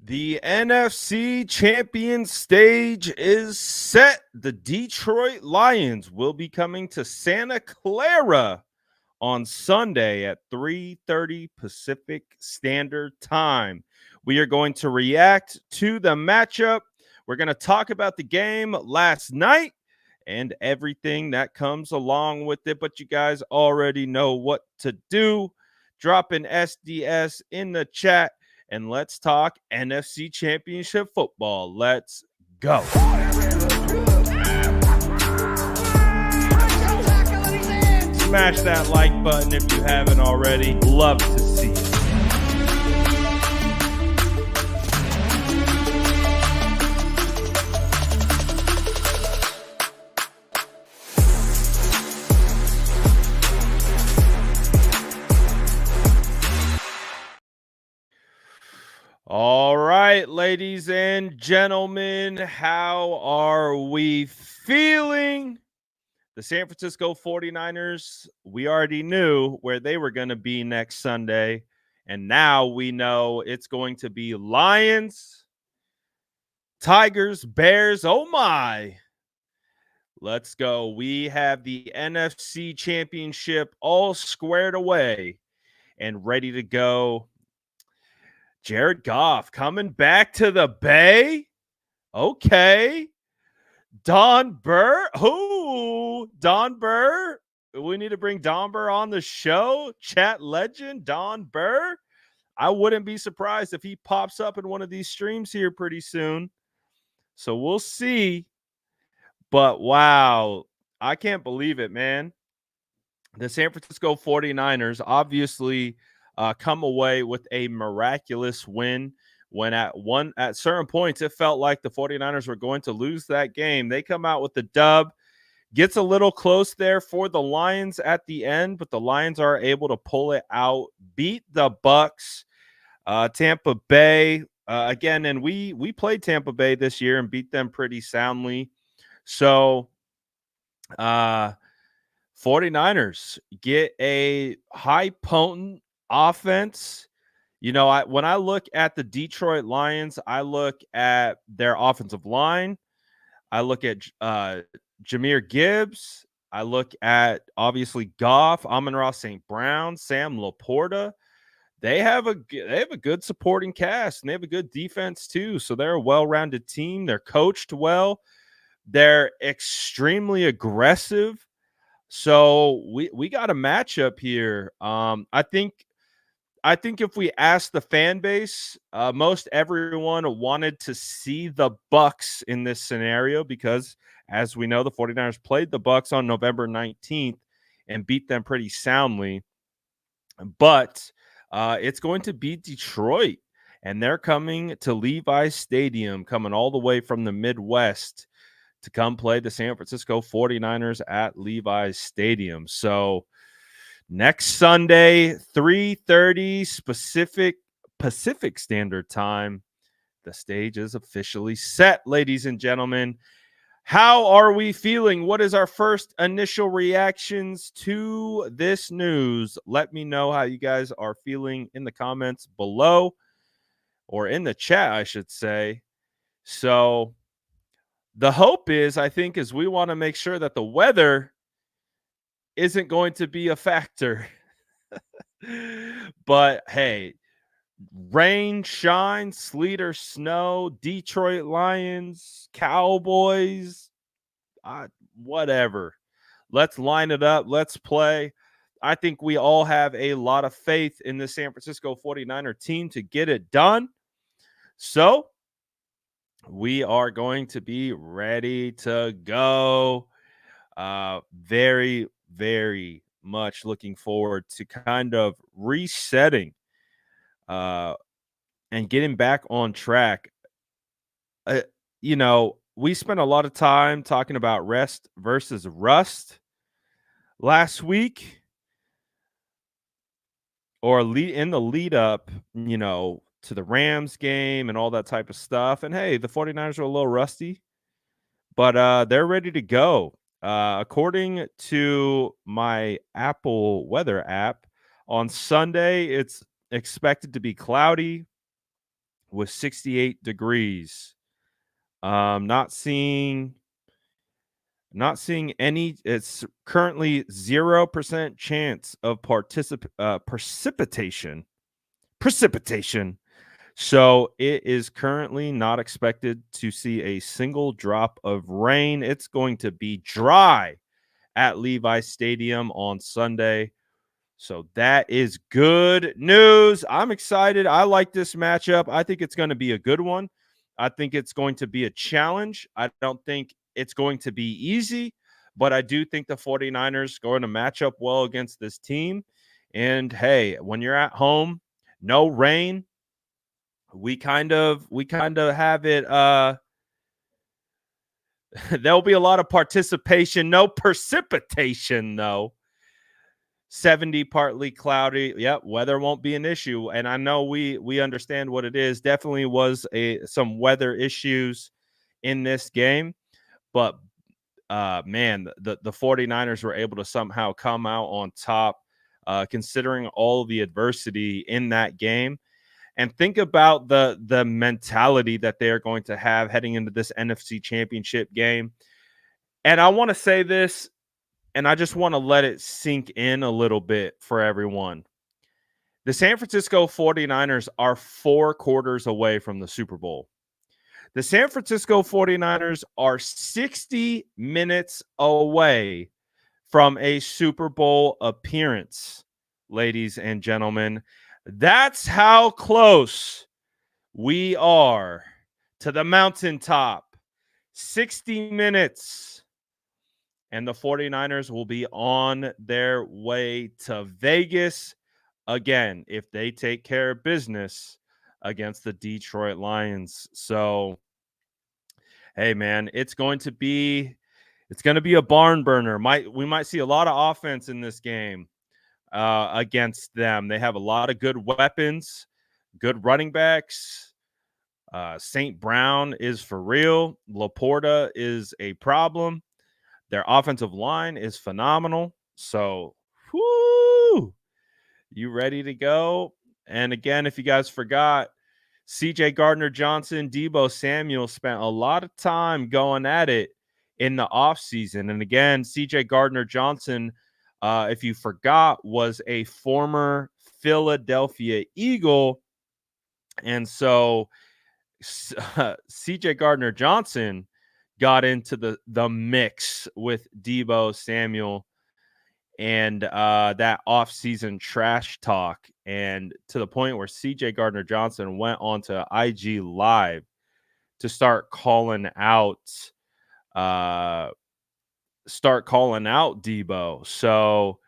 The NFC Champion stage is set. The Detroit Lions will be coming to Santa Clara on Sunday at 3:30 Pacific Standard Time. We are going to react to the matchup. We're going to talk about the game last night and everything that comes along with it, but you guys already know what to do. Drop an SDS in the chat and let's talk NFC Championship football. Let's go. Smash that like button if you haven't already. Love to see it. All right, ladies and gentlemen, how are we feeling? The San Francisco 49ers, we already knew where they were going to be next Sunday, and now we know it's going to be Lions, Tigers, Bears. Oh my. Let's go. We have the NFC Championship all squared away and ready to go. Jared Goff coming back to the Bay. Okay. Don Burr. Who? Don Burr. We need to bring Don Burr on the show. Chat legend, Don Burr. I wouldn't be surprised if he pops up in one of these streams here pretty soon. So we'll see. But wow, I can't believe it, man. The San Francisco 49ers obviously come away with a miraculous win when at certain points it felt like the 49ers were going to lose that game. They come out with the dub. Gets a little close there for the Lions at the end, but the Lions are able to pull it out, beat the Bucks. Tampa Bay again, and we played Tampa Bay this year and beat them pretty soundly. So 49ers get a high potent offense. You know, when I look at the Detroit Lions, I look at their offensive line. I look at Jahmyr Gibbs. I look at, obviously, Goff, Amon-Ra St. Brown, Sam Laporta. They have a good supporting cast, and they have a good defense too. So they're a well-rounded team. They're coached well. They're extremely aggressive. So we got a matchup here. I think if we ask the fan base, most everyone wanted to see the Bucks in this scenario because, as we know, the 49ers played the Bucks on November 19th and beat them pretty soundly. But it's going to be Detroit, and they're coming to Levi's Stadium, coming all the way from the Midwest to come play the San Francisco 49ers at Levi's Stadium. So next Sunday, 3:30 Pacific Standard Time, the stage is officially set, ladies and gentlemen. How are we feeling? What is our first initial reactions to this news? Let me know how you guys are feeling in the comments below, or in the chat, I should say. So the hope is, I think, is we want to make sure that the weather isn't going to be a factor. But hey, rain, shine, sleet or snow, Detroit Lions, Cowboys, whatever. Let's line it up. Let's play. I think we all have a lot of faith in the San Francisco 49er team to get it done. So we are going to be ready to go. Very, very much looking forward to kind of resetting and getting back on track. You know, we spent a lot of time talking about rest versus rust last week, or in the lead up, you know, to the Rams game and all that type of stuff. And hey, the 49ers are a little rusty, but they're ready to go. According to my Apple weather app, on Sunday, it's expected to be cloudy with 68 degrees. Not seeing any. It's currently 0% chance of precipitation. So it is currently not expected to see a single drop of rain. It's going to be dry at Levi Stadium on Sunday. So that is good news. I'm excited. I like this matchup. I think it's going to be a good one. I think it's going to be a challenge. I don't think it's going to be easy, but I do think the 49ers going to match up well against this team. And hey, when you're at home, no rain, we kind of have it there'll be a lot of participation, no precipitation though. 70, partly cloudy. Yep, weather won't be an issue. And I know we understand what it is. Definitely was some weather issues in this game, but man, the 49ers were able to somehow come out on top, considering all the adversity in that game. And think about the mentality that they are going to have heading into this NFC Championship game. And I want to say this, and I just want to let it sink in a little bit for everyone. The San Francisco 49ers are 4 quarters away from the Super Bowl. The San Francisco 49ers are 60 minutes away from a Super Bowl appearance, ladies and gentlemen. That's how close we are to the mountaintop. 60 minutes. And the 49ers will be on their way to Vegas again if they take care of business against the Detroit Lions. So, hey man, it's going to be a barn burner. We might see a lot of offense in this game against them. They have a lot of good weapons, good running backs. St. Brown is for real. Laporta is a problem. Their offensive line is phenomenal. So, whoo, you ready to go? And again, if you guys forgot, CJ Gardner-Johnson, Deebo Samuel spent a lot of time going at it in the offseason. And again, CJ Gardner-Johnson, if you forgot, was a former Philadelphia Eagle. And so CJ Gardner-Johnson got into the mix with Deebo Samuel and that offseason trash talk, and to the point where CJ Gardner-Johnson went on to IG Live to start calling out Deebo. So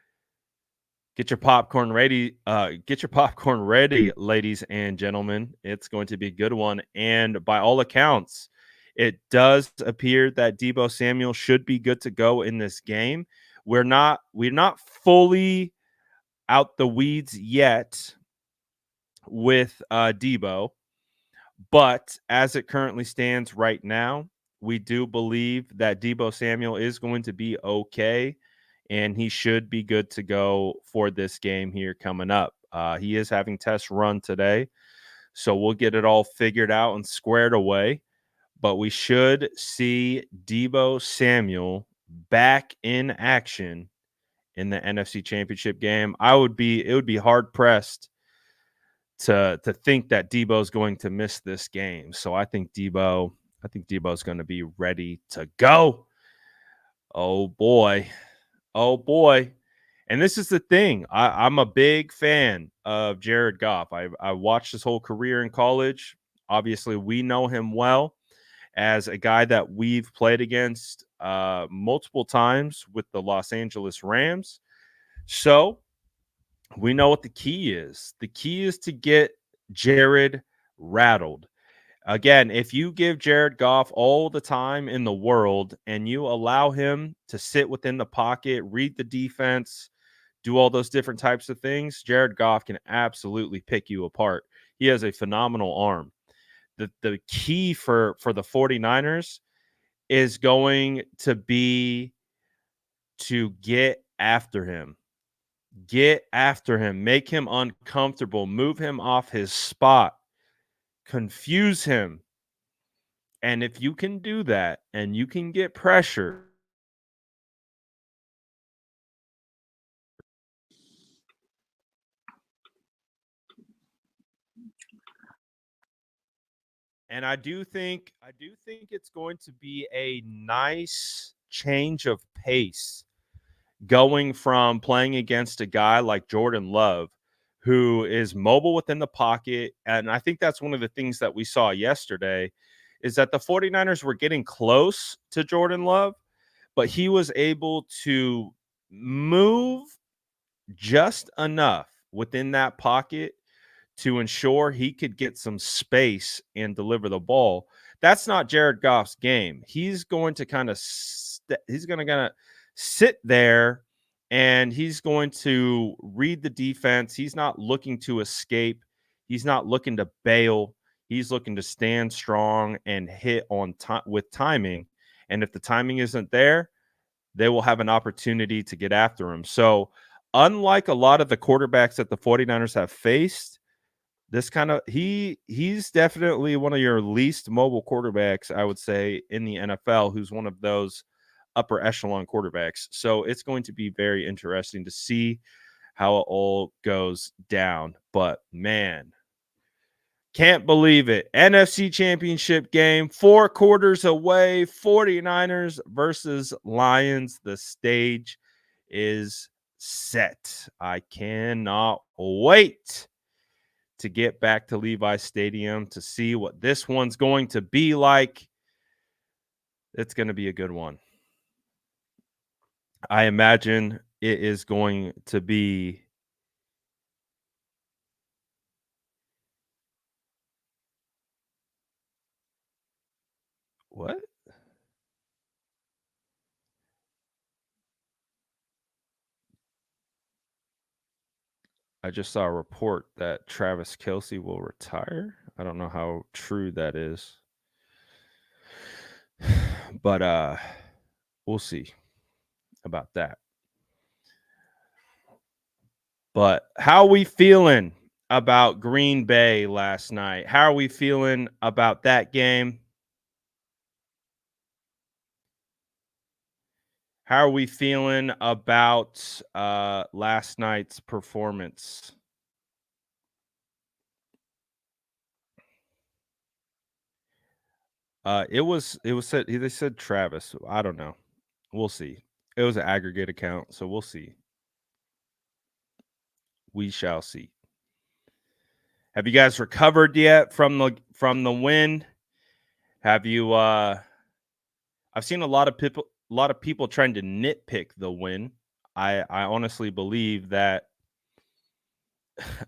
get your popcorn ready. Ladies and gentlemen. It's going to be a good one. And by all accounts, it does appear that Deebo Samuel should be good to go in this game. We're not fully out the weeds yet with Deebo, but as it currently stands right now, we do believe that Deebo Samuel is going to be okay, and he should be good to go for this game here coming up. He is having test run today, so we'll get it all figured out and squared away. But we should see Deebo Samuel back in action in the NFC Championship game. It would be hard pressed to think that Deebo is going to miss this game. So I think Deebo is going to be ready to go. Oh boy. And this is the thing. I'm a big fan of Jared Goff. I watched his whole career in college. Obviously, we know him well as a guy that we've played against multiple times with the Los Angeles Rams. So we know what the key is. The key is to get Jared rattled. Again, if you give Jared Goff all the time in the world and you allow him to sit within the pocket, read the defense, do all those different types of things, Jared Goff can absolutely pick you apart. He has a phenomenal arm. The key for the 49ers is going to be to get after him. Get after him. Make him uncomfortable. Move him off his spot. confuse him. And if you can do that and you can get pressure, and I do think it's going to be a nice change of pace going from playing against a guy like Jordan Love, who is mobile within the pocket. And I think that's one of the things that we saw yesterday is that the 49ers were getting close to Jordan Love, but he was able to move just enough within that pocket to ensure he could get some space and deliver the ball. That's not Jared Goff's game. He's going to he's going to sit there and he's going to read the defense. He's not looking to escape. He's not looking to bail. He's looking to stand strong and hit on time with timing. And if the timing isn't there, they will have an opportunity to get after him. So, unlike a lot of the quarterbacks that the 49ers have faced, this kind of he's definitely one of your least mobile quarterbacks, I would say, in the NFL, who's one of those upper echelon quarterbacks. So it's going to be very interesting to see how it all goes down. But man, can't believe it. NFC Championship game, 4 quarters away, 49ers versus Lions. The stage is set. I cannot wait to get back to Levi Stadium to see what this one's going to be like. It's going to be a good one. I imagine it is going to be what? I just saw a report that Travis Kelce will retire. I don't know how true that is. But we'll see about that. But how we feeling about Green Bay last night? How are we feeling about that game? How are we feeling about last night's performance? It was said they said Travis. I don't know. We'll see. It was an aggregate account, so we'll see. We shall see. Have you guys recovered yet from the win? Have you I've seen a lot of people trying to nitpick the win. I honestly believe that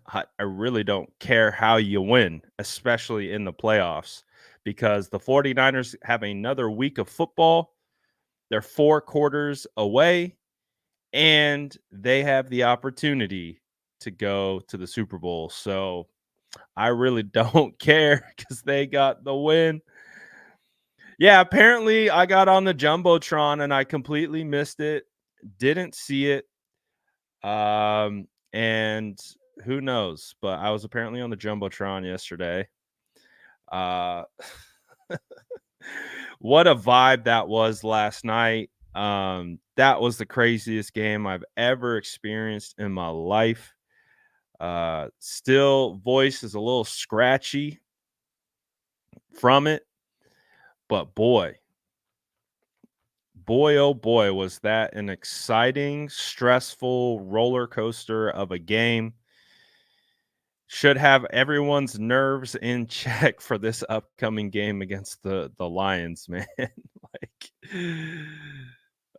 I really don't care how you win, especially in the playoffs, because the 49ers have another week of football. They're 4 quarters away, and they have the opportunity to go to the Super Bowl. So I really don't care because they got the win. Yeah, apparently I got on the Jumbotron and I completely missed it. Didn't see it. And who knows? But I was apparently on the Jumbotron yesterday. Uh what a vibe that was last night. That was the craziest game I've ever experienced in my life. Still voice is a little scratchy from it, but boy, oh boy, was that an exciting, stressful roller coaster of a game. Should have everyone's nerves in check for this upcoming game against the Lions, man. Like,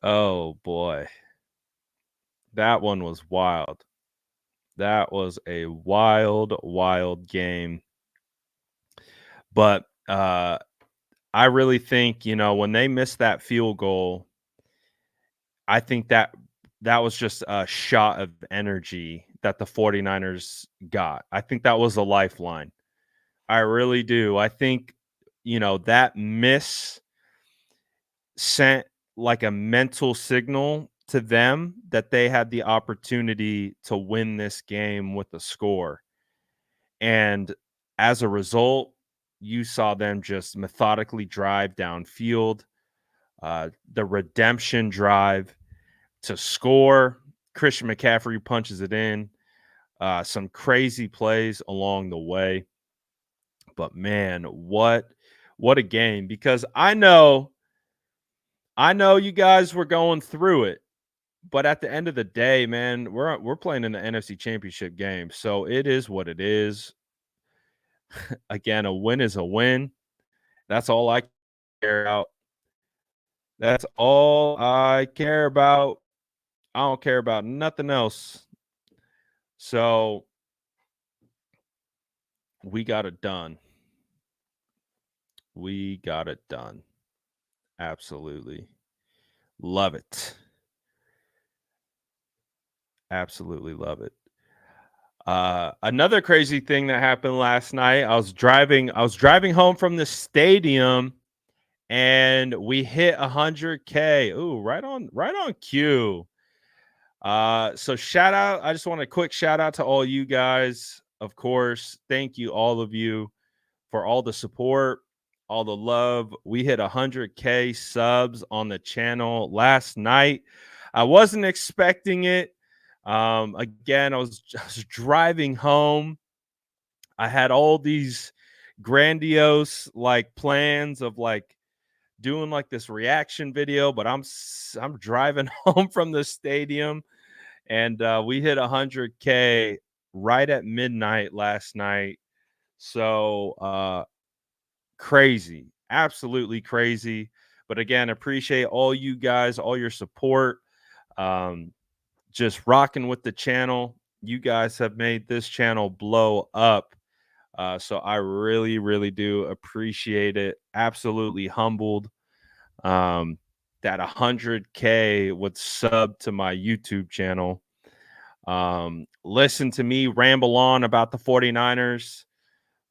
oh boy, that one was wild. That was a wild, wild game. But I really think, when they missed that field goal, I think that was just a shot of energy that the 49ers got. I think that was a lifeline. I really do. I think, that miss sent like a mental signal to them that they had the opportunity to win this game with a score. And as a result, you saw them just methodically drive downfield. The redemption drive to score. Christian McCaffrey punches it in. Some crazy plays along the way. But man, what a game, because I know you guys were going through it, but at the end of the day, man, we're playing in the NFC Championship game. So it is what it is. Again, a win is a win. That's all I care about. That's all I care about. I don't care about nothing else. So we got it done. We got it done. Absolutely. Love it. Absolutely love it. Another crazy thing that happened last night. I was driving home from the stadium and we hit 100K. Ooh, right on cue. So shout out. I just want a quick shout out to all you guys. Of course, thank you, all of you, for all the support, all the love. We hit 100K subs on the channel last night. I wasn't expecting it. Again, I was driving home. I had all these grandiose like plans of like doing like this reaction video, but I'm driving home from the stadium, and we hit 100K right at midnight last night. So crazy, absolutely crazy. But again, appreciate all you guys, all your support. Just rocking with the channel. You guys have made this channel blow up. So I really, really do appreciate it. Absolutely humbled that 100K would sub to my YouTube channel. Listen to me ramble on about the 49ers,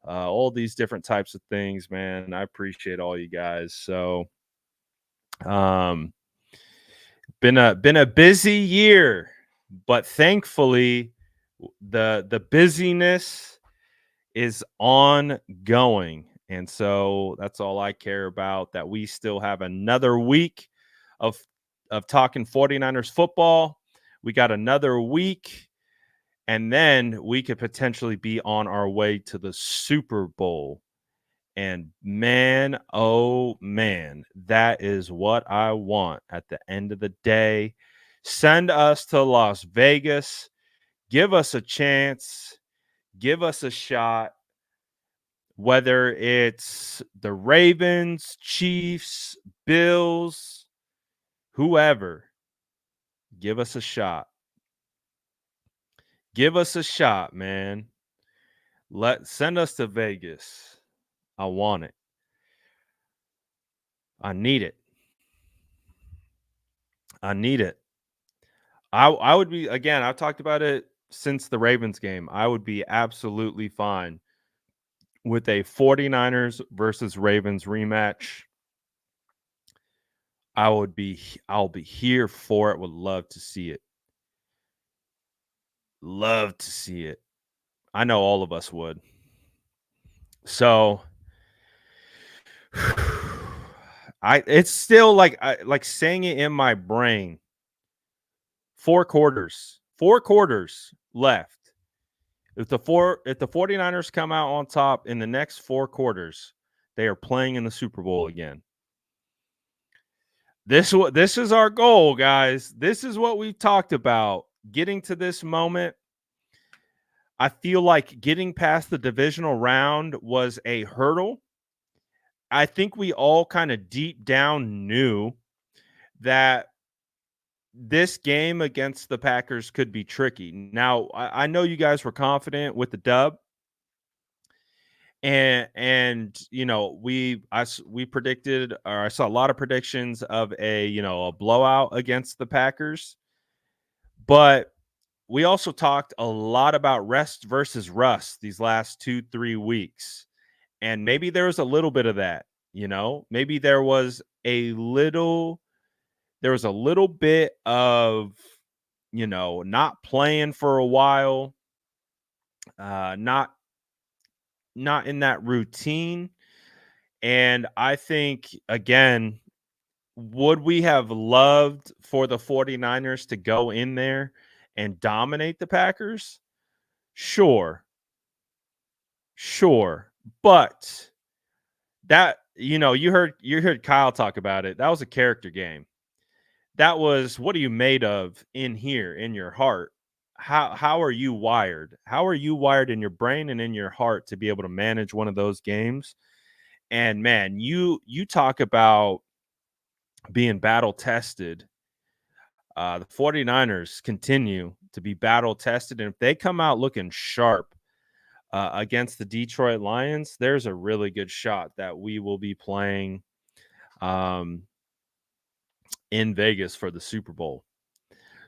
all these different types of things, man. I appreciate all you guys. So been a busy year, but thankfully the busyness is ongoing, and so that's all I care about, that we still have another week of talking 49ers football. We got another week, and then we could potentially be on our way to the Super Bowl. And man, oh man, that is what I want at the end of the day. Send us to Las Vegas. Give us a chance. Give us a shot. Whether it's the Ravens, Chiefs, Bills, whoever, give us a shot. Give us a shot, man. Send us to Vegas. I want it. I need it. I need it. I would be, again, I've talked about it since the Ravens game. I would be absolutely fine with a 49ers versus Ravens rematch. I'll be here for it. Would love to see it. Love to see it. I know all of us would. So it's still like saying it in my brain. 4 quarters left. If the 49ers come out on top in the next 4 quarters, they are playing in the Super Bowl again. This is our goal, guys. This is what we've talked about. Getting to this moment. I feel like getting past the divisional round was a hurdle. I think we all kind of deep down knew that this game against the Packers could be tricky. Now, I know you guys were confident with the dub. And you know, we predicted, or I saw a lot of predictions of a blowout against the Packers. But we also talked a lot about rest versus rust these last 2-3 weeks. And maybe there was a little bit of that, maybe there was a little bit of, not playing for a while, not in that routine. And I think, again, would we have loved for the 49ers to go in there and dominate the Packers? Sure, sure. But that, you heard Kyle talk about it. That was a character game. That was, what are you made of in here in your heart? How are you wired? How are you wired in your brain and in your heart to be able to manage one of those games? And man, you talk about being battle tested. The 49ers continue to be battle tested. And if they come out looking sharp against the Detroit Lions, there's a really good shot that we will be playing um, in Vegas for the Super Bowl.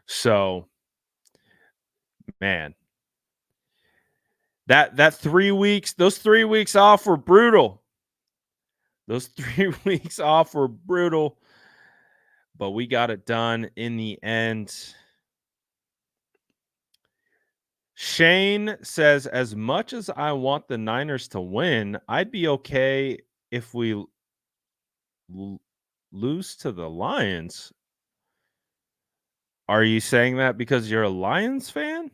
So, man, that 3 weeks, those 3 weeks off were brutal. Those 3 weeks off were brutal, but we got it done in the end. Shane says, as much as I want the Niners to win, I'd be okay if we lose to the Lions. Are you saying that because you're a Lions fan?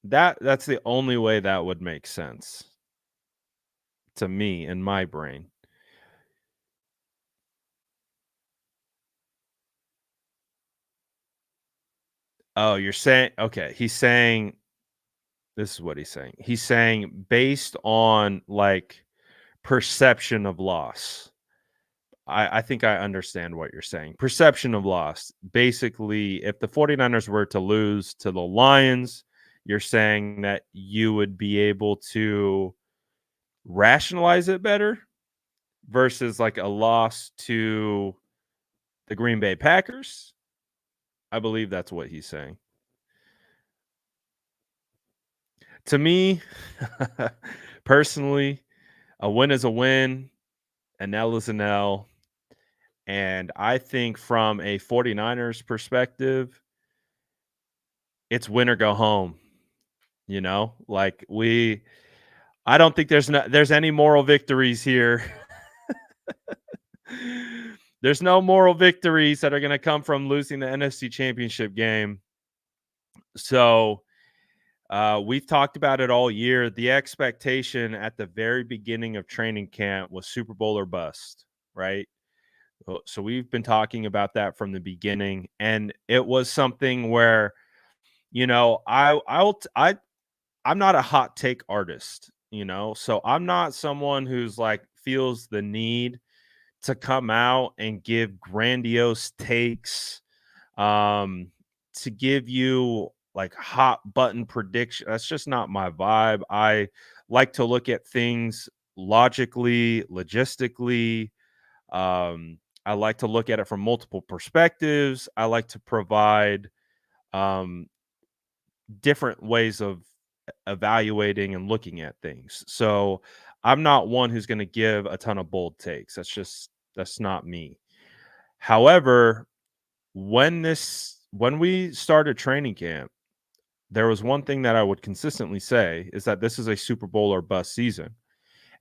That's the only way that would make sense to me in my brain. Oh, you're saying, okay, he's saying, this is what he's saying. He's saying based on like perception of loss. I think I understand what you're saying. Perception of loss. Basically, if the 49ers were to lose to the Lions, you're saying that you would be able to rationalize it better versus like a loss to the Green Bay Packers. I believe that's what he's saying. To me, personally, a win is a win, an L is an L. And I think from a 49ers perspective, it's win or go home. Like I don't think there's any moral victories here. There's no moral victories that are going to come from losing the NFC Championship game. So we've talked about it all year. The expectation at the very beginning of training camp was Super Bowl or bust, right? So we've been talking about that from the beginning, and it was something where, I'm not a hot take artist, so I'm not someone who's like feels the need to come out and give grandiose takes, to give you like hot button prediction. That's just not my vibe. I like to look at things logically, logistically. I like to look at it from multiple perspectives. I like to provide um, different ways of evaluating and looking at things. So I'm not one who's going to give a ton of bold takes. That's not me. However, when we started training camp, there was one thing that I would consistently say is that this is a Super Bowl or bust season.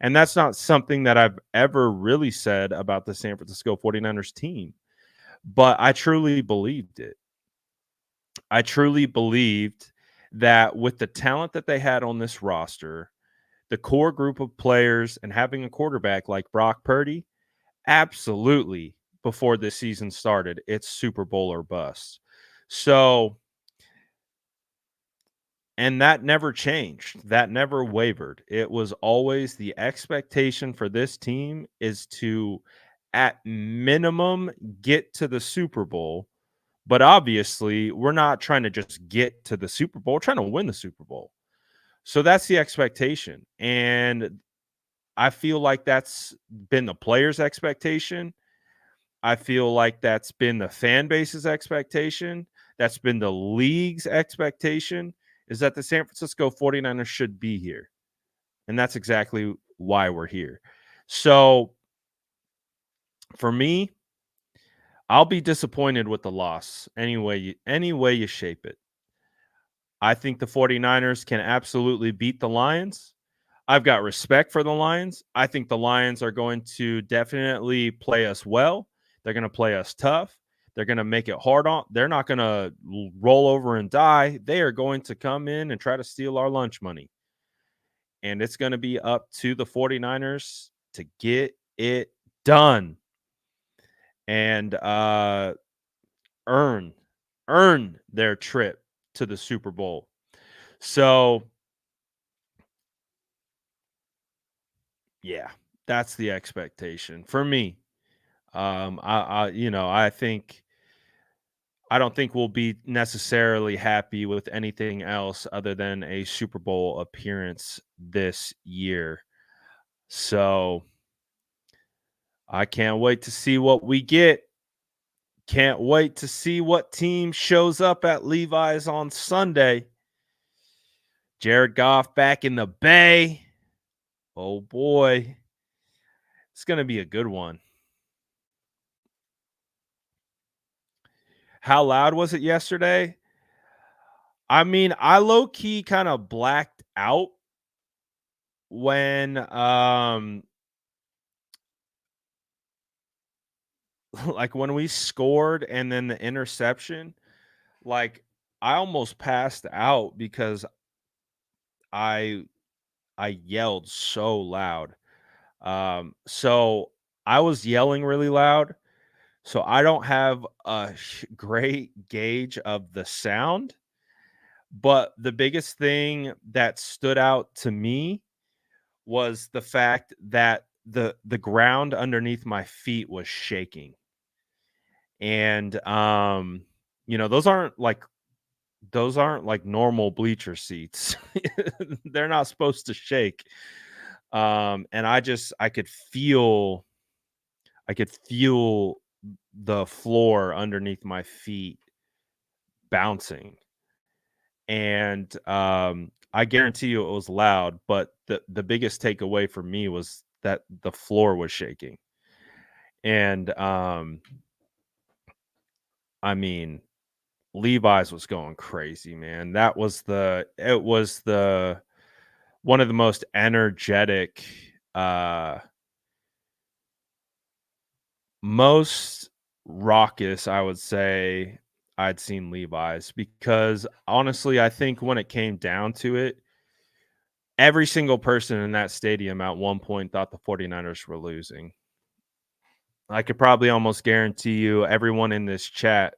And that's not something that I've ever really said about the San Francisco 49ers team, but I truly believed it. I truly believed that with the talent that they had on this roster, the core group of players, and having a quarterback like Brock Purdy, absolutely, before this season started, it's Super Bowl or bust. So, and that never changed. That never wavered. It was always the expectation for this team is to, at minimum, get to the Super Bowl. But obviously, we're not trying to just get to the Super Bowl. We're trying to win the Super Bowl. So that's the expectation. And I feel like that's been the players' expectation. I feel like that's been the fan base's expectation. That's been the league's expectation, is that the San Francisco 49ers should be here. And that's exactly why we're here. So for me, I'll be disappointed with the loss any way you shape it. I think the 49ers can absolutely beat the Lions. I've got respect for the Lions. I think the Lions are going to definitely play us well. They're going to play us tough. They're going to make it hard on. They're not going to roll over and die. They are going to come in and try to steal our lunch money. And it's going to be up to the 49ers to get it done and earn their trip to the Super Bowl. So, yeah, that's the expectation for me. I think I don't think we'll be necessarily happy with anything else other than a Super Bowl appearance this year. So I can't wait to see what we get. Can't wait to see what team shows up at Levi's on Sunday. Jared Goff back in the Bay. Oh boy. It's going to be a good one. How loud was it yesterday? I mean, I low key kind of blacked out when like when we scored and then the interception, like I almost passed out because I I yelled so loud. So I was yelling really loud. So I don't have a great gauge of the sound, but the biggest thing that stood out to me was the fact that the ground underneath my feet was shaking. And those aren't like normal bleacher seats. They're not supposed to shake. And I could feel the floor underneath my feet bouncing. And I guarantee you it was loud, but the biggest takeaway for me was that the floor was shaking. And I mean, Levi's was going crazy, man. It was the one of the most energetic, most raucous, I would say, I'd seen Levi's, because honestly, I think when it came down to it, every single person in that stadium at one point thought the 49ers were losing. I could probably almost guarantee you everyone in this chat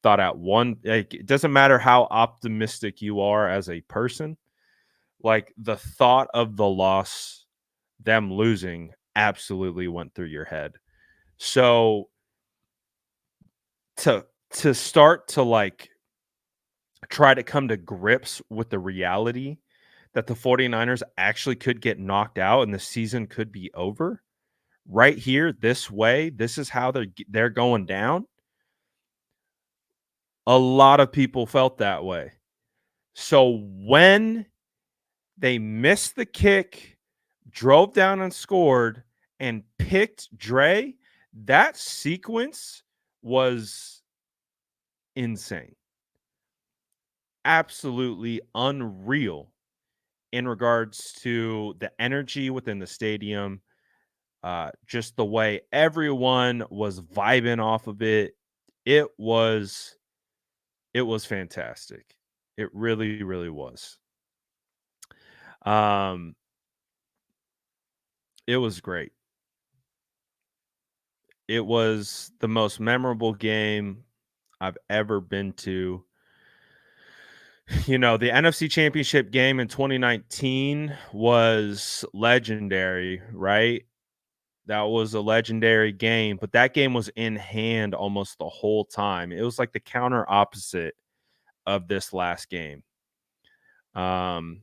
thought at one, like, it doesn't matter how optimistic you are as a person, like the thought of the loss, them losing, absolutely went through your head. So to start to like try to come to grips with the reality that the 49ers actually could get knocked out and the season could be over right here this way, this is how they're going down. A lot of people felt that way. So when they missed the kick, drove down and scored, and picked Dre, that sequence was insane. Absolutely unreal in regards to the energy within the stadium, just the way everyone was vibing off of it. It was fantastic. It really, really was. Um, it was great. It was the most memorable game I've ever been to. You know, the NFC Championship game in 2019 was legendary, right? That was a legendary game, but that game was in hand almost the whole time. It was like the counter opposite of this last game. Um,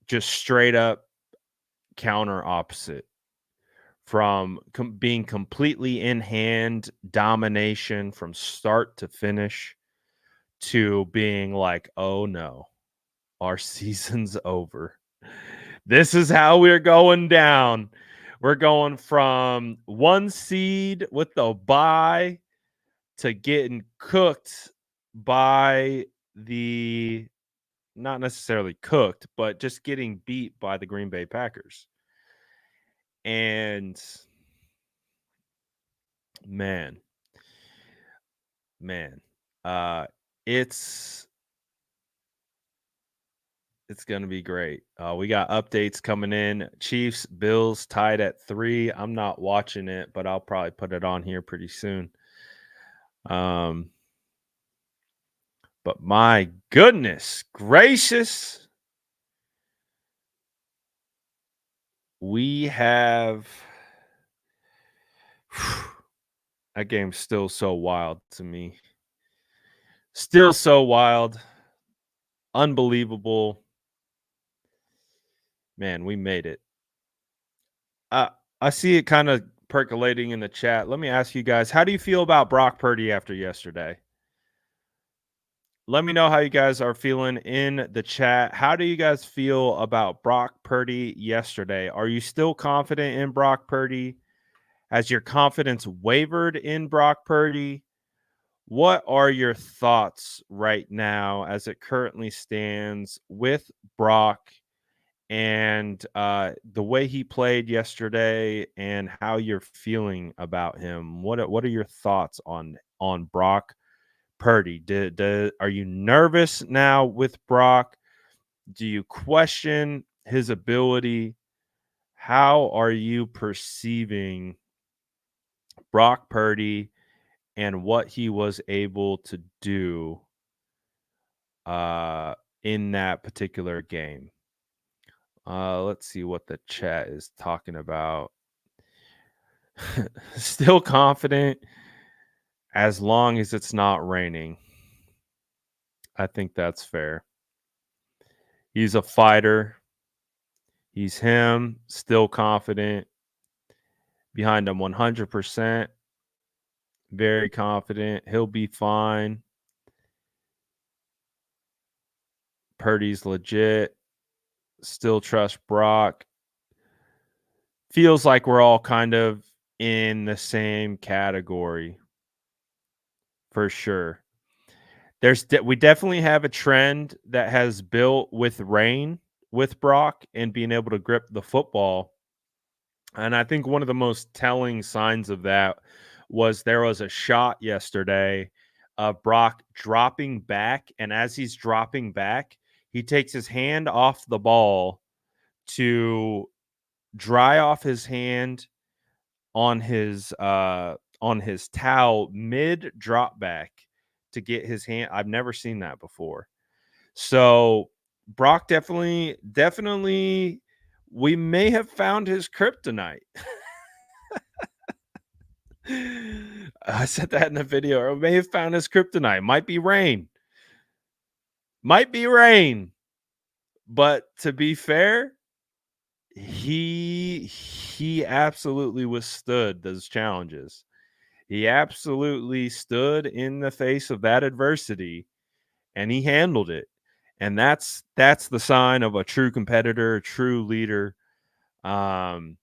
just straight up counter opposite from being completely in hand domination from start to finish to being like, oh no, our season's over. This is how we're going down. We're going from 1 seed with the bye to getting cooked by the not necessarily cooked, but just getting beat by the Green Bay Packers. And man, man, uh, it's it's gonna be great. We got updates coming in. Chiefs, Bills tied at 3. I'm not watching it, but I'll probably put it on here pretty soon. Um, but my goodness gracious, we have that game's still so wild to me. Still so wild. Unbelievable. Man, we made it. Uh, I see it kind of percolating in the chat. Let me ask you guys, how do you feel about Brock Purdy after yesterday? Let me know how you guys are feeling in the chat. How do you guys feel about Brock Purdy yesterday? Are you still confident in Brock Purdy? Has your confidence wavered in Brock Purdy? What are your thoughts right now as it currently stands with Brock and the way he played yesterday and how you're feeling about him? What are your thoughts on Brock Purdy? Are you nervous now with Brock? Do you question his ability? How are you perceiving Brock Purdy and what he was able to do uh, in that particular game? Let's see what the chat is talking about. Still confident as long as it's not raining. I think that's fair. He's a fighter. He's him, still confident. Behind him 100%. Very confident. He'll be fine. Purdy's legit. Still trust Brock. Feels like we're all kind of in the same category for sure. We definitely have a trend that has built with rain with Brock and being able to grip the football. And I think one of the most telling signs of that was there was a shot yesterday of Brock dropping back. And as he's dropping back, he takes his hand off the ball to dry off his hand on his towel mid drop back to get his hand. I've never seen that before. So Brock definitely we may have found his kryptonite. I said that in the video. Or may have found his kryptonite. Might be rain. Might be rain. But to be fair, he absolutely withstood those challenges. He absolutely stood in the face of that adversity and he handled it. And that's the sign of a true competitor, a true leader. And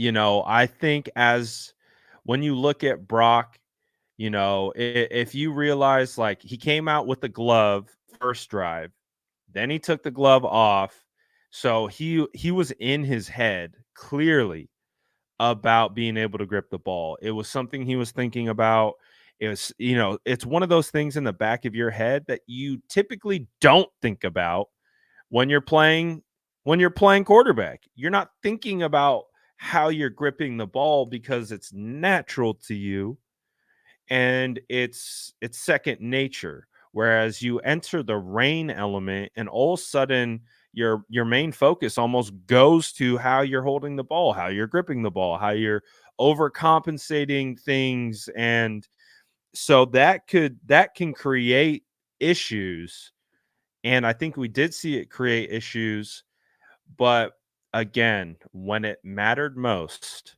I think as when you look at Brock, if you realize like he came out with the glove first drive, then he took the glove off. So he was in his head clearly about being able to grip the ball. It was something he was thinking about. It was, it's one of those things in the back of your head that you typically don't think about when you're playing quarterback. You're not thinking about how you're gripping the ball because it's natural to you and it's second nature. Whereas you enter the rain element and all of a sudden your main focus almost goes to how you're holding the ball, how you're gripping the ball, how you're overcompensating things. And so that can create issues. And I think we did see it create issues. But again, when it mattered most,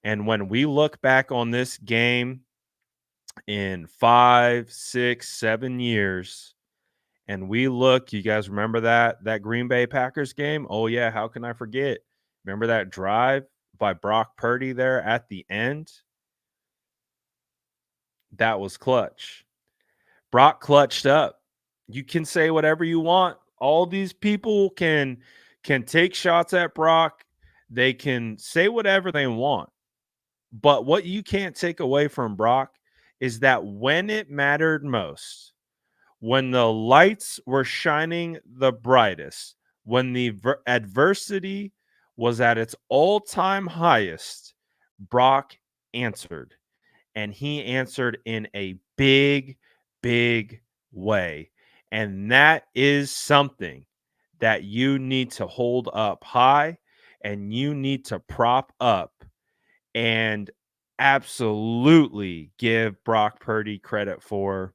and when we look back on this game in 5, 6, 7 years, and we look, you guys remember that Green Bay Packers game? Oh yeah, how can I forget? Remember that drive by Brock Purdy there at the end? That was clutch. Brock clutched up. You can say whatever you want. All these people can take shots at Brock. They can say whatever they want. But what you can't take away from Brock is that when it mattered most, when the lights were shining the brightest, when the adversity was at its all-time highest, Brock answered. And he answered in a big, big way. And that is something that you need to hold up high and you need to prop up and absolutely give Brock Purdy credit for,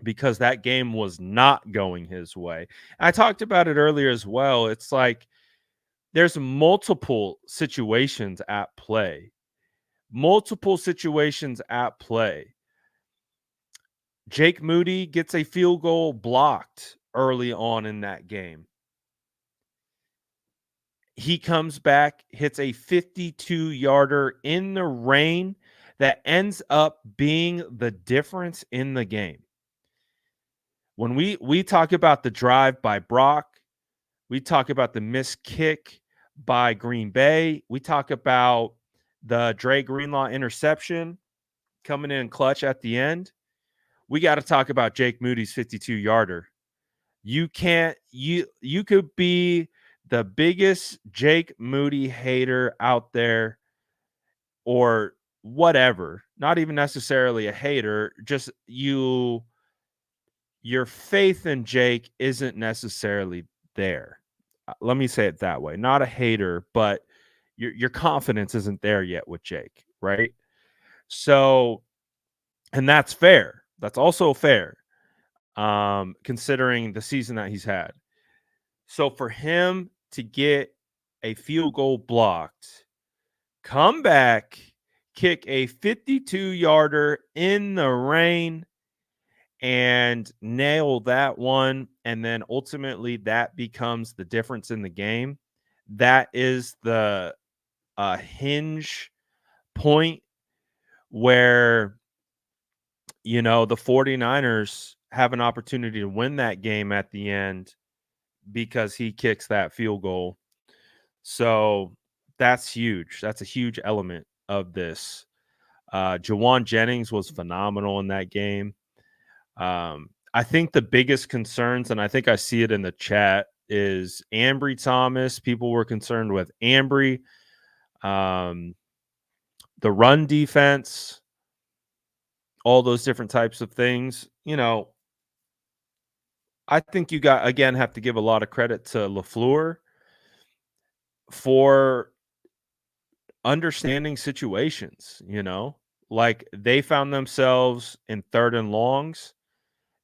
because that game was not going his way. I talked about it earlier as well. It's like there's multiple situations at play. Multiple situations at play. Jake Moody gets a field goal blocked early on in that game. He comes back, hits a 52-yarder in the rain that ends up being the difference in the game. When we talk about the drive by Brock, we talk about the missed kick by Green Bay, we talk about the Dre Greenlaw interception coming in clutch at the end. We got to talk about Jake Moody's 52-yarder. You can't you could be the biggest Jake Moody hater out there or whatever, not even necessarily a hater, just your faith in Jake isn't necessarily there. Let me say it that way. Not a hater, but your confidence isn't there yet with Jake, right? So, and that's fair. That's also fair. Considering the season that he's had. So for him to get a field goal blocked, come back, kick a 52-yarder in the rain, and nail that one, and then ultimately that becomes the difference in the game. That is the hinge point where, the 49ers have an opportunity to win that game at the end because he kicks that field goal. So that's huge. That's a huge element of this. Jawan Jennings was phenomenal in that game. I think the biggest concerns, and I think I see it in the chat, is Ambry Thomas. People were concerned with Ambry. The run defense, all those different types of things. I think you have to give a lot of credit to LaFleur for understanding situations, like they found themselves in 3rd and longs.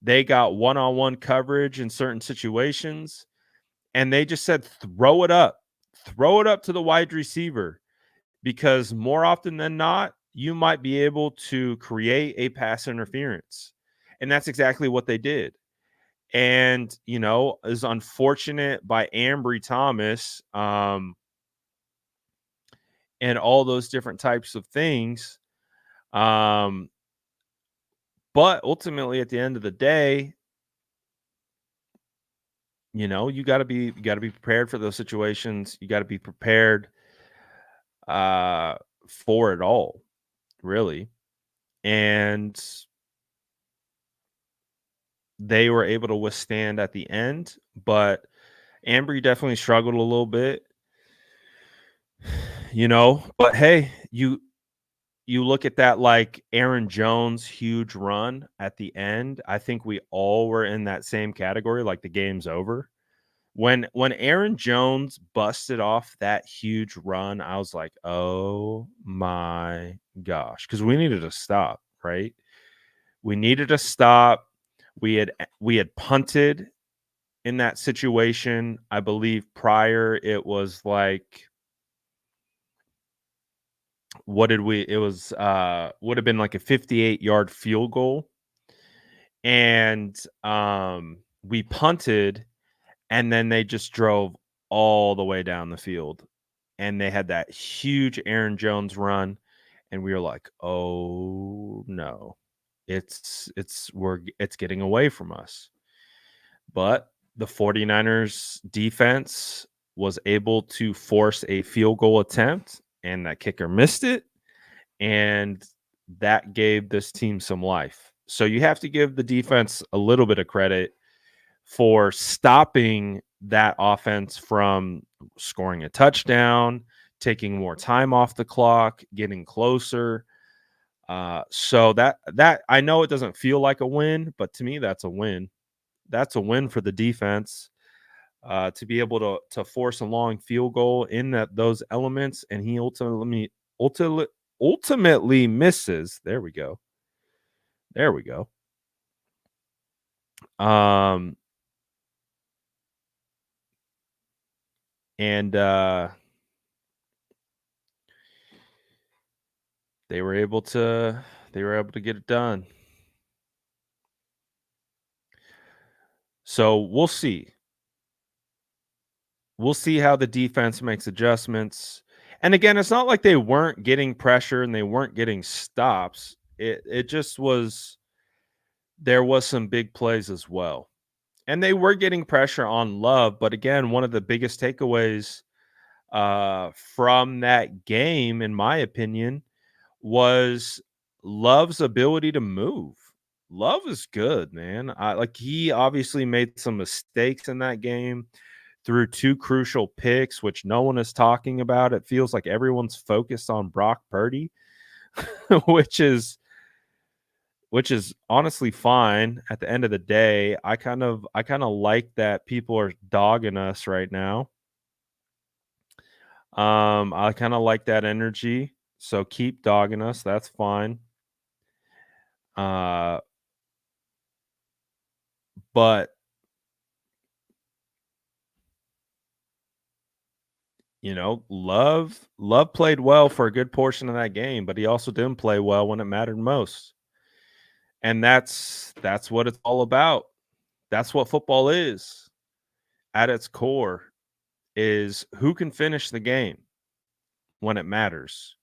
They got one-on-one coverage in certain situations, and they just said, throw it up to the wide receiver, because more often than not, you might be able to create a pass interference. And that's exactly what they did. And, is unfortunate by Ambry Thomas, and all those different types of things. But ultimately, at the end of the day, you got to be prepared for those situations. You got to be prepared for it all, really. And they were able to withstand at the end, but Ambry definitely struggled a little bit, but hey, you look at that, like Aaron Jones' huge run at the end. I think we all were in that same category, like the game's over. When Aaron Jones busted off that huge run, I was like, oh my gosh, because we needed to stop, right? We needed to stop. We had punted in that situation. I believe prior it was like, would have been like a 58-yard field goal. And we punted, and then they just drove all the way down the field. And they had that huge Aaron Jones run. And we were like, oh no, it's getting away from us. but the 49ers defense was able to force a field goal attempt, and that kicker missed it, and that gave this team some life. So you have to give the defense a little bit of credit for stopping that offense from scoring a touchdown, taking more time off the clock, getting closer. So that I know it doesn't feel like a win, but to me that's a win. That's a win for the defense to be able to force a long field goal in those elements, and he ultimately ultimately misses. There we go. There we go. Um, and they were able to get it done. So we'll see. We'll see how the defense makes adjustments. And again, it's not like they weren't getting pressure and they weren't getting stops. It just was there was some big plays as well. And they were getting pressure on Love, but again, one of the biggest takeaways from that game, in my opinion, was Love's ability to move. Love is good, man. Like he obviously made some mistakes in that game through two crucial picks, which no one is talking about. It feels like everyone's focused on Brock Purdy, which is honestly fine at the end of the day. I kind of like that people are dogging us right now. I kind of like that energy. So keep dogging us. That's fine. Uh but Love played well for a good portion of that game, but he also didn't play well when it mattered most. And that's what it's all about. That's what football is at its core is who can finish the game when it matters.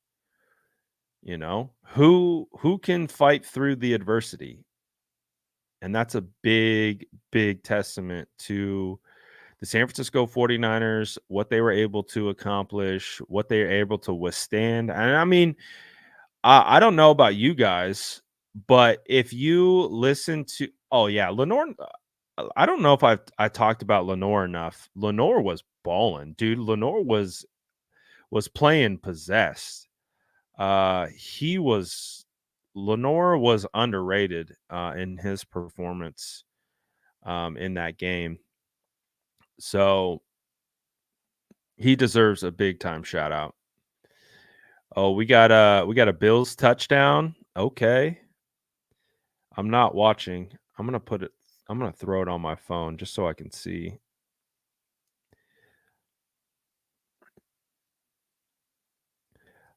Who can fight through the adversity. And that's a big, big testament to the San Francisco 49ers, what they were able to accomplish, what they were able to withstand. And I mean, I don't know about you guys, but if you listen to, oh yeah, Lenore, I don't know if I talked about Lenore enough. Lenore was balling, dude. Lenore was playing possessed. He was Lenore was underrated in his performance in that game. So he deserves a big time shout out. Oh, we got a Bills touchdown. Okay. I'm not watching. I'm gonna throw it on my phone just so I can see.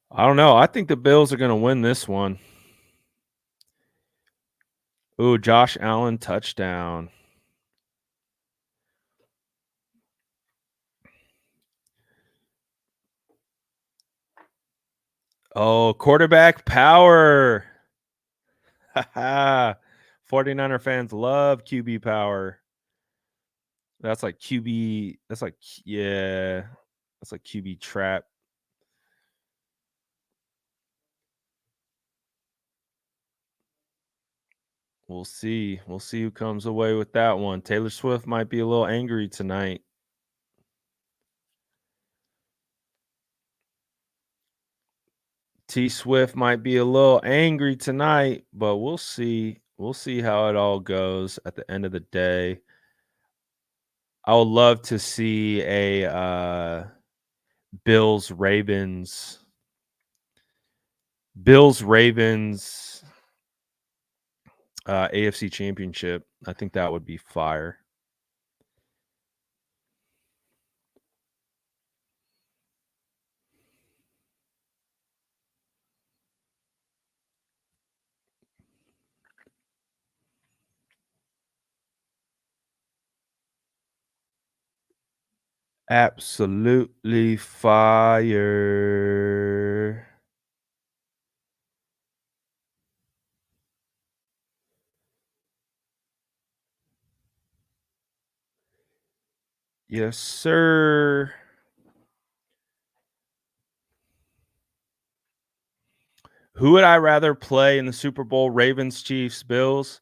I don't know. I think the Bills are gonna win this one. Ooh, Josh Allen touchdown. Oh, quarterback power. 49er fans love QB power. That's like QB. That's like yeah. That's like QB trap. We'll see. We'll see who comes away with that one. Taylor Swift might be a little angry tonight. T Swift might be a little angry tonight, but we'll see. We'll see how it all goes at the end of the day. I would love to see a Bills Ravens Bills Ravens AFC Championship. I think that would be fire. Absolutely fire. Yes, sir. Who would I rather play in the Super Bowl? Ravens, Chiefs, Bills?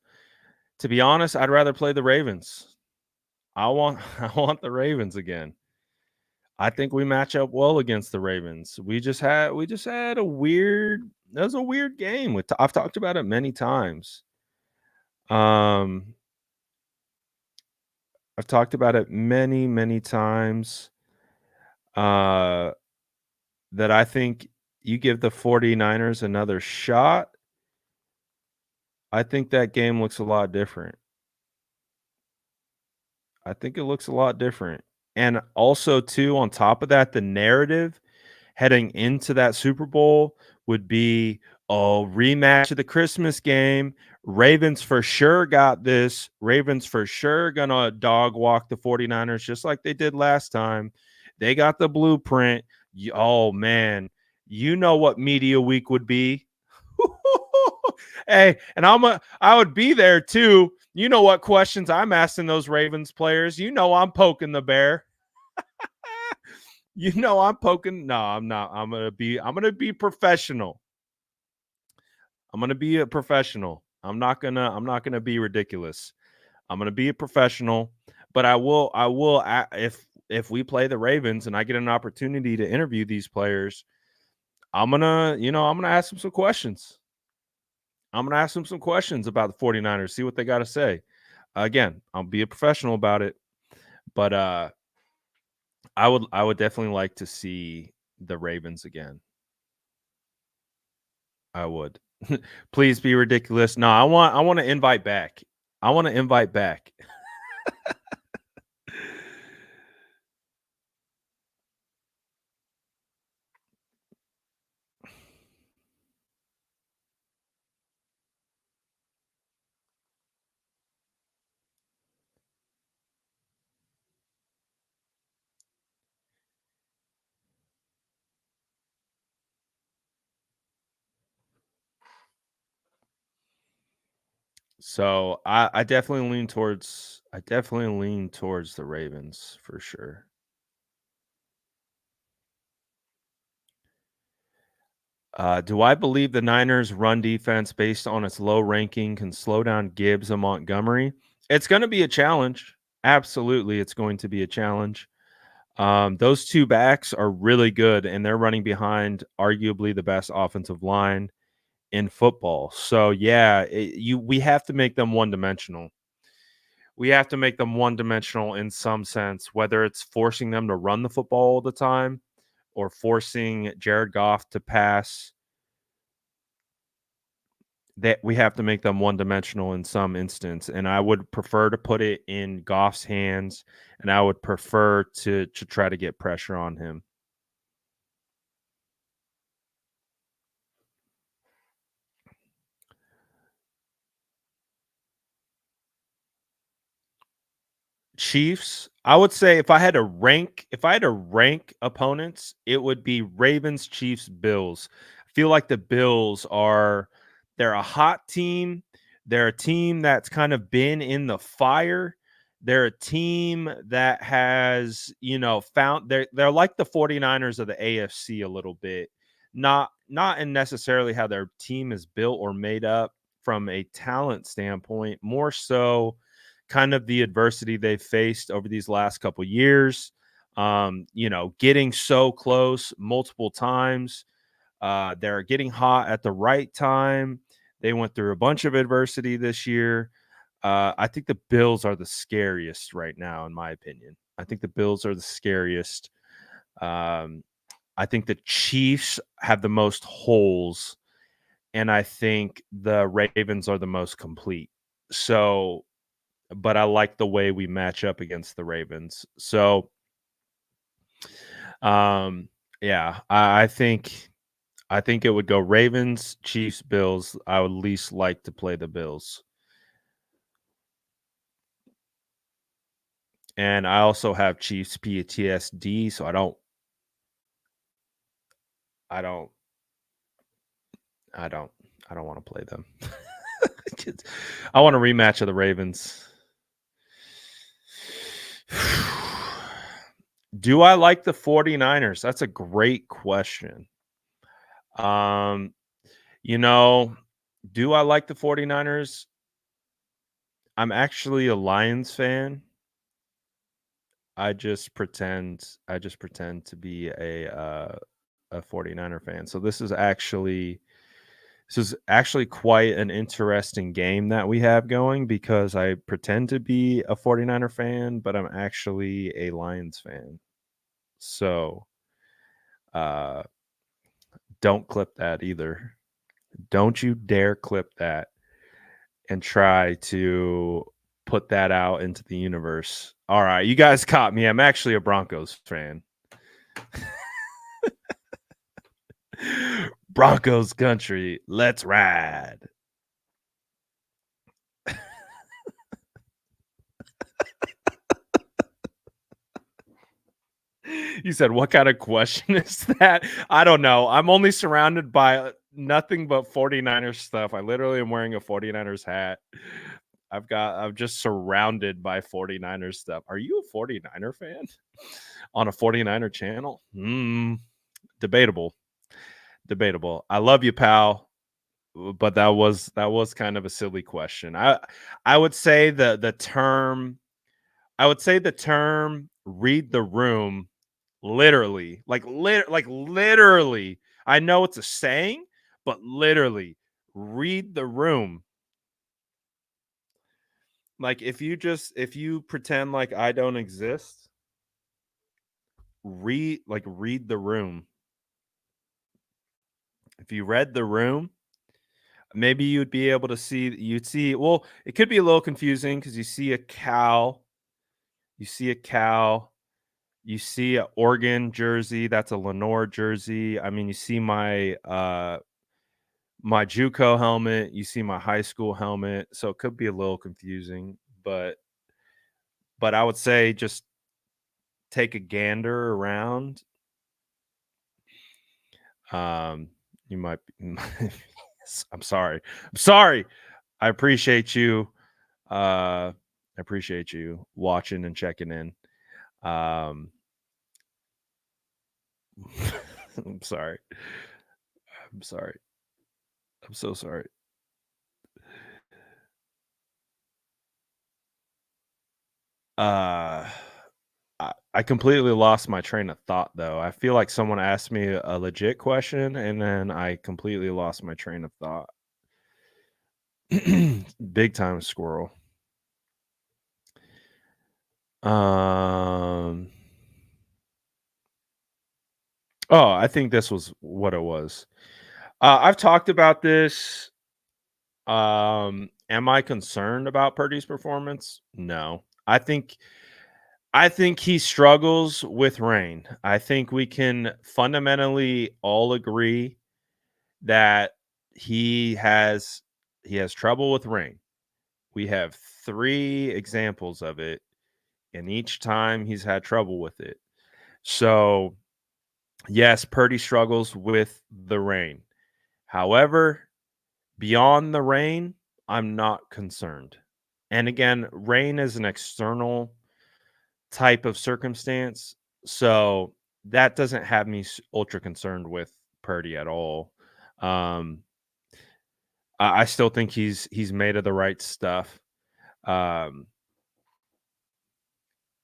To be honest, I'd rather play the Ravens. I want I want the Ravens again. I think we match up well against the Ravens. We just had a weird that was a weird game. I've talked about it many times. Um, I've talked about it many, many times. Uh, that I think you give the 49ers another shot. I think that game looks a lot different. I think it looks a lot different. And also, too, on top of that, the narrative heading into that Super Bowl would be, oh, rematch of the Christmas game. Ravens for sure got this. Ravens for sure gonna dog walk the 49ers just like they did last time. They got the blueprint. Oh man, you know what media week would be. Hey, and I would be there too. You know what questions I'm asking those Ravens players. You know I'm poking the bear. You know I'm poking. No, I'm not. I'm gonna be professional. I'm gonna be a professional. I'm not gonna be ridiculous. I'm gonna be a professional, but if we play the Ravens and I get an opportunity to interview these players, I'm gonna ask them some questions. I'm gonna ask them some questions about the 49ers, see what they gotta say. Again, I'll be a professional about it, but I would definitely like to see the Ravens again. I would. Please be ridiculous. No, I want to invite back. I want to invite back. So I definitely lean towards the Ravens for sure. Do I believe the Niners run defense based on its low ranking can slow down Gibbs and Montgomery? It's going to be a challenge. Absolutely, it's going to be a challenge. Those two backs are really good, and they're running behind arguably the best offensive line in football. So yeah, we have to make them one dimensional. We have to make them one dimensional in some sense, whether it's forcing them to run the football all the time or forcing Jared Goff to pass. That we have to make them one dimensional in some instance, and I would prefer to put it in Goff's hands, and I would prefer to try to get pressure on him. Chiefs, I would say if I had to rank opponents, it would be Ravens, Chiefs, Bills. I feel like the Bills they're a hot team. They're a team that's kind of been in the fire. They're a team that has, found they're like the 49ers of the AFC a little bit. Not in necessarily how their team is built or made up from a talent standpoint, more so kind of the adversity they've faced over these last couple years. Getting so close multiple times. They're getting hot at the right time. They went through a bunch of adversity this year. I think the Bills are the scariest right now, in my opinion. I think the Bills are the scariest. Um, I think the Chiefs have the most holes, and I think the Ravens are the most complete. So but I like the way we match up against the Ravens. So, um, yeah, I think it would go Ravens, Chiefs, Bills. I would least like to play the Bills, and I also have Chiefs PTSD, so I don't, I don't, I don't want to play them. I want a rematch of the Ravens. Do I like the 49ers? That's a great question. Um, you know, do I like the 49ers? I'm actually a Lions fan. I just pretend to be a 49er fan. So this is actually quite an interesting game that we have going because I pretend to be a 49er fan, but I'm actually a Lions fan. So, uh don't clip that either. Don't you dare clip that and try to put that out into the universe. All right, you guys caught me. I'm actually a Broncos fan. Broncos country, let's ride. You said, what kind of question is that? I don't know. I'm only surrounded by nothing but 49ers stuff. I literally am wearing a 49ers hat. I'm just surrounded by 49ers stuff. Are you a 49er fan on a 49er channel? Debatable. Debatable. I love you, pal. But that was kind of a silly question. I would say the term read the room literally, like literally. I know it's a saying, but literally read the room. Like if you pretend like I don't exist, read the room. If you read the room, maybe you'd see well, it could be a little confusing because you see a cow, you see a Oregon jersey, that's a Lenore jersey. I mean, you see my JUCO helmet, you see my high school helmet, so it could be a little confusing, but I would say just take a gander around. Um, you might be I'm sorry. I'm sorry. I appreciate you. I appreciate you watching and checking in. Um, I'm sorry. I'm sorry. I'm so sorry. Uh, I completely lost my train of thought though. I feel like someone asked me a legit question and then I completely lost my train of thought. Big time squirrel. Um Oh, I think this was what it was. I've talked about this. Am I concerned about Purdy's performance? No. I think he struggles with rain. I think we can fundamentally all agree that he has he has trouble with rain. We have 3 examples of it, and each time he's had trouble with it. So, yes, Purdy struggles with the rain. However, beyond the rain, I'm not concerned. And again, rain is an external type of circumstance, so that doesn't have me ultra concerned with Purdy at all. Um, I still think he's made of the right stuff. Um,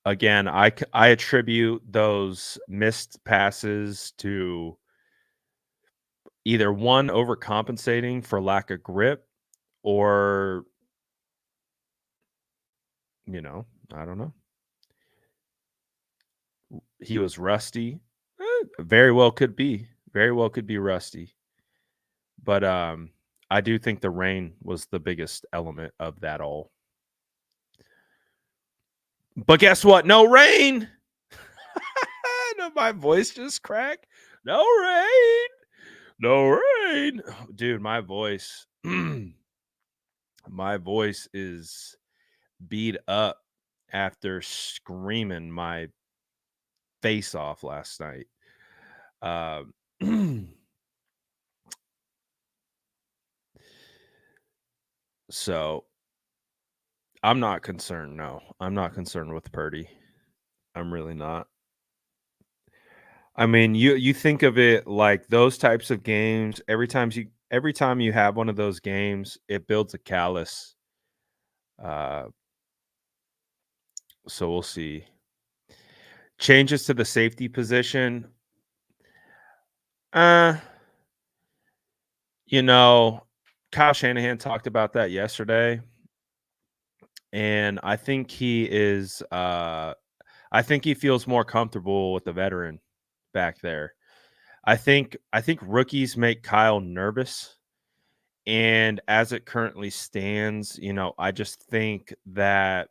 again, I attribute those missed passes to either one overcompensating for lack of grip, or I don't know. He was rusty. Very well could be. Very well could be rusty. But I do think the rain was the biggest element of that all. But guess what? No rain. No, my voice just cracked. No rain. No rain. Dude, my voice is beat up after screaming my face off last night. Um so I'm not concerned. No, I'm not concerned with Purdy. I'm really not. I mean, you think of it like those types of games, every time you have one of those games, it builds a callus. Uh, so we'll see. Changes to the safety position. Uh, you know, Kyle Shanahan talked about that yesterday, and I think he feels more comfortable with the veteran back there. I think rookies make Kyle nervous. And as it currently stands, I just think that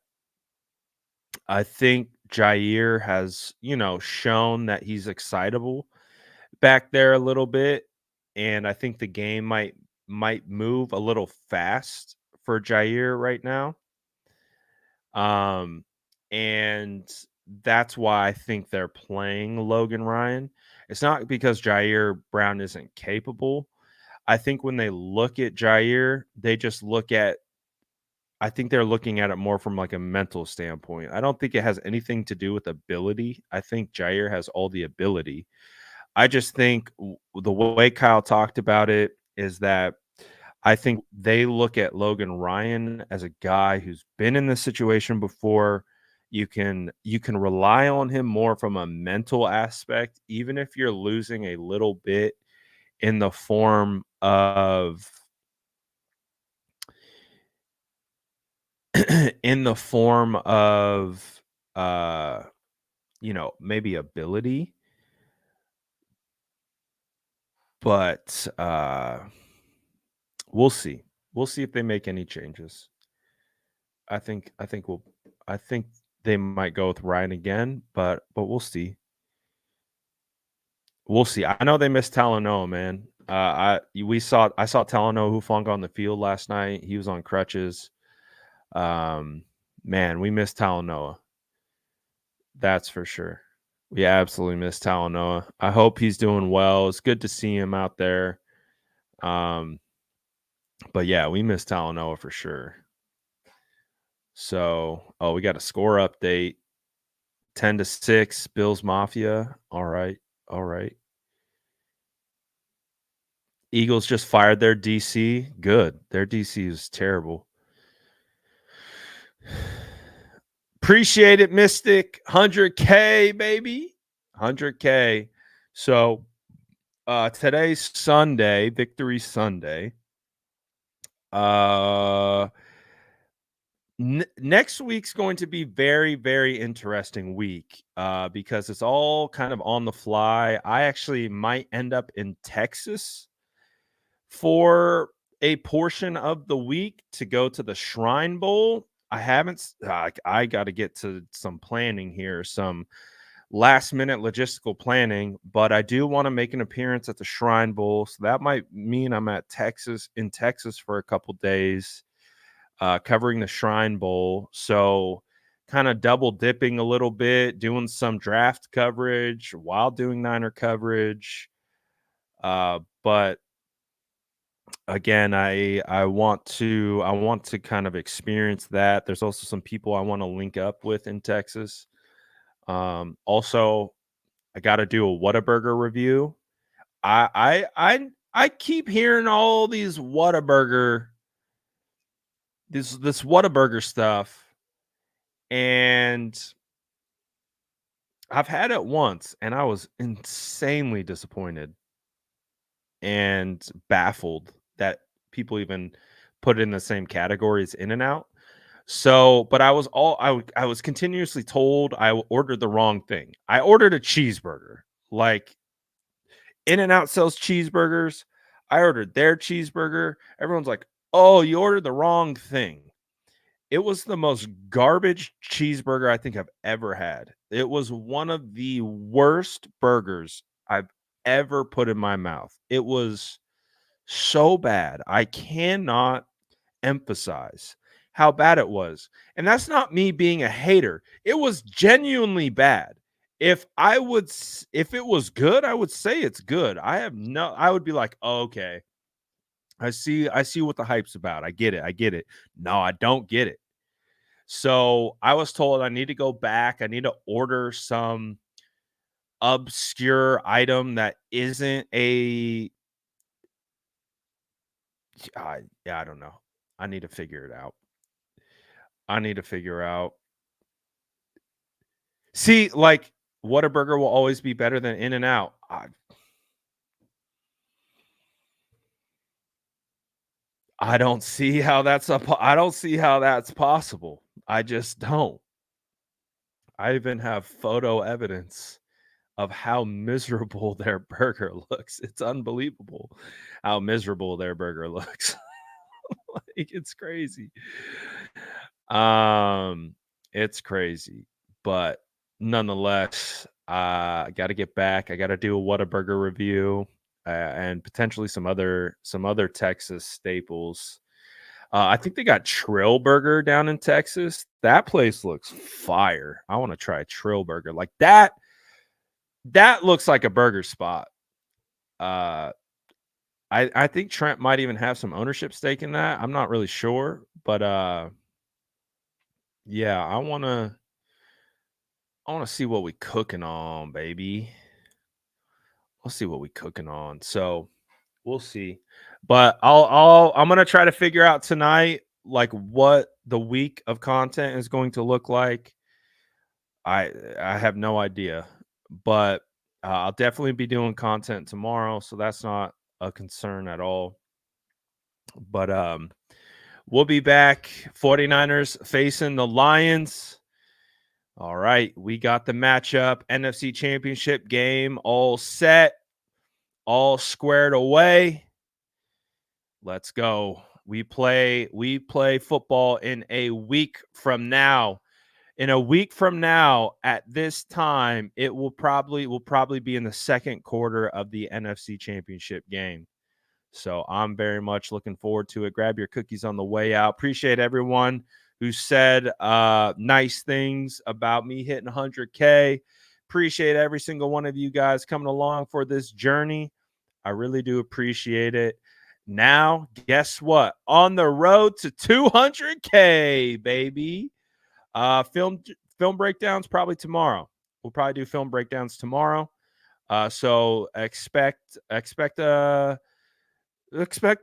I think Jair has, shown that he's excitable back there a little bit. And I think the game might move a little fast for Jair right now. Um, and that's why I think they're playing Logan Ryan. It's not because Jair Brown isn't capable. I think when they look at Jair, they just look at I think they're looking at it more from like a mental standpoint. I don't think it has anything to do with ability. I think Jair has all the ability. I just think the way Kyle talked about it is that I think they look at Logan Ryan as a guy who's been in this situation before. You can rely on him more from a mental aspect, even if you're losing a little bit in the form of in the form of uh maybe ability, but we'll see. We'll see if they make any changes. I think they might go with Ryan again, but we'll see. We'll see. I know they missed Talanoa, man. I saw Talanoa Hufanga on the field last night. He was on crutches. Um, man, we missed Talanoa. That's for sure. We absolutely miss Talanoa. I hope he's doing well. It's good to see him out there. Um, but yeah, we miss Talanoa for sure. So, we got a score update. 10-6, Bills Mafia. All right. All right. Eagles just fired their DC. Good. Their DC is terrible. Appreciate it, Mystic. 100K, baby. 100K. So, today's Sunday, Victory Sunday. Uh Next week's going to be very, very interesting week because it's all kind of on the fly. I actually might end up in Texas for a portion of the week to go to the Shrine Bowl. I haven't. I got to get to some planning here, some last minute logistical planning, but I do want to make an appearance at the Shrine Bowl, so that might mean I'm at Texas for a couple days covering the Shrine Bowl. So, kind of double dipping a little bit, doing some draft coverage while doing Niner coverage. But again, I want to kind of experience that. There's also some people I want to link up with in Texas. Also, I got to do a Whataburger review. I keep hearing all these Whataburger this Whataburger stuff, and I've had it once, and I was insanely disappointed and baffled that people even put it in the same category as In-N-Out. So, but I was continuously told I ordered the wrong thing. I ordered a cheeseburger. Like In-N-Out sells cheeseburgers. I ordered their cheeseburger. Everyone's like, "Oh, you ordered the wrong thing." It was the most garbage cheeseburger I think I've ever had. It was one of the worst burgers I've ever put in my mouth. It was so bad. I cannot emphasize how bad it was. And that's not me being a hater. It was genuinely bad. If it was good, I would say it's good. I would be like, oh, "Okay. I see what the hype's about. I get it. I get it." No, I don't get it. So I was told I need to go back. I need to order some obscure item that isn't a yeah, I don't know. I need to figure it out. I need to figure out. See, like Whataburger will always be better than In-N-Out. I don't see how that's I don't see how that's possible. I just don't. I even have photo evidence of how miserable their burger looks. It's unbelievable how miserable their burger looks. Like, it's crazy. It's crazy, but nonetheless, I got to get back. I got to do a Whataburger review and potentially some other Texas staples. I think they got Trill Burger down in Texas. That place looks fire. I want to try a Trill Burger like that. That looks like a burger spot. I think Trent might even have some ownership stake in that. I'm not really sure, but yeah, I wanna see what we cooking on, baby. Let's see what we cooking on. So we'll see. But I'm gonna try to figure out tonight like what the week of content is going to look like. I have no idea, but I'll definitely be doing content tomorrow, so that's not a concern at all. But we'll be back. 49ers facing the Lions. All right, we got the matchup, NFC Championship game all set, all squared away. Let's go. We play football in a week from now. In a week from now, at this time, it will probably be in the second quarter of the NFC Championship game. So I'm very much looking forward to it. Grab your cookies on the way out. Appreciate everyone who said nice things about me hitting 100K. Appreciate every single one of you guys coming along for this journey. I really do appreciate it. Now, guess what? On the road to 200K, baby. Film breakdowns probably tomorrow. We'll probably do film breakdowns tomorrow. So expect a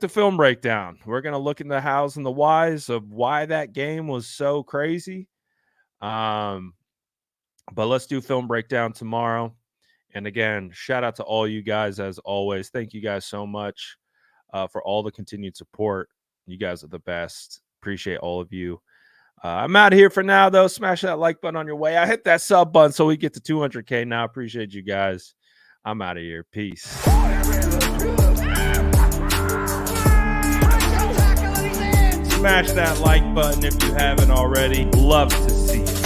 film breakdown. We're going to look into the hows and the whys of why that game was so crazy. But let's do film breakdown tomorrow. And again, shout out to all you guys as always. Thank you guys so much for all the continued support. You guys are the best. Appreciate all of you. I'm out of here for now, though. Smash that like button on your way. I hit that sub button so we get to 200K now. Appreciate you guys. I'm out of here. Peace. Smash that like button if you haven't already. Love to see it.